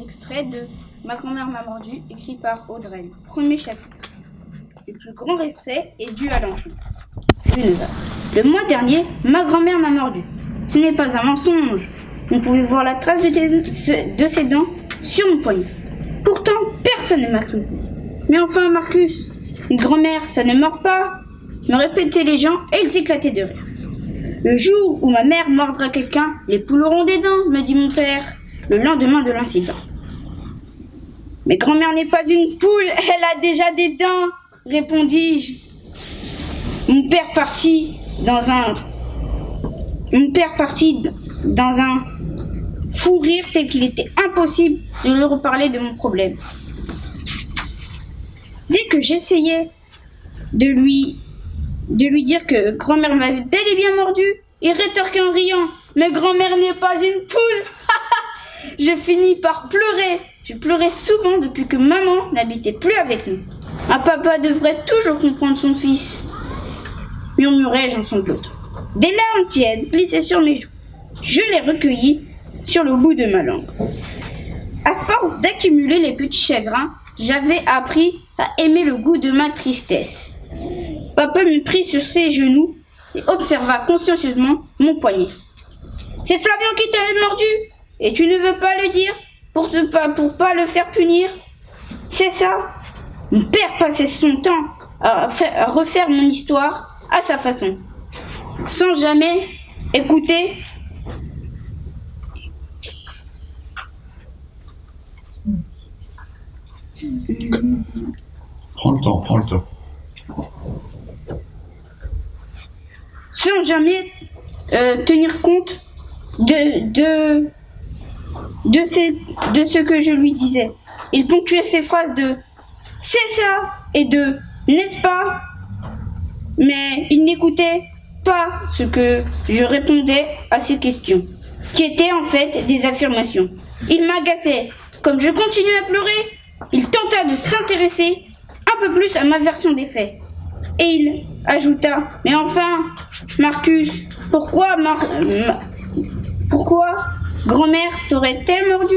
extrait de Ma grand-mère m'a mordu, écrit par Audrey. Premier chapitre. Le plus grand respect est dû à l'enfant. Le mois dernier, ma grand-mère m'a mordu. Ce n'est pas un mensonge. On pouvait voir la trace de ses dents sur mon poignet. Pourtant, personne ne m'a cru. Mais enfin, Marcus, une grand-mère, ça ne mord pas, me répétaient les gens et ils éclataient de rire. Le jour où ma mère mordra quelqu'un, les poules auront des dents, me dit mon père, le lendemain de l'incident. Mais grand-mère n'est pas une poule, elle a déjà des dents, répondis-je. Mon père partit dans un fou rire tel qu'il était impossible de lui reparler de mon problème. Dès que j'essayais de lui dire que grand-mère m'avait bel et bien mordu, il rétorquait en riant « Mais grand-mère n'est pas une poule !» Je finis par pleurer. Je pleurais souvent depuis que maman n'habitait plus avec nous. Un papa devrait toujours comprendre son fils, murmurai-je en sanglotant. Des larmes tièdes glissaient sur mes joues. Je les recueillis sur le bout de ma langue. À force d'accumuler les petits chagrins, j'avais appris à aimer le goût de ma tristesse. Papa me prit sur ses genoux et observa consciencieusement mon poignet. « C'est Flavien qui t'avait mordu et tu ne veux pas le dire pour pas le faire punir. C'est ça ?» Mon père passait son temps à refaire mon histoire à sa façon, sans jamais écouter. Prends le temps. Sans jamais tenir compte de ce que je lui disais. Il ponctuait ses phrases de « c'est ça » et de « n'est-ce pas ?» Mais il n'écoutait pas ce que je répondais à ses questions, qui étaient en fait des affirmations. Il m'agaçait. Comme je continuais à pleurer, il tenta de s'intéresser un peu plus à ma version des faits. Et il ajouta « Mais enfin, Marcus, pourquoi grand-mère t'aurait-elle mordu ?»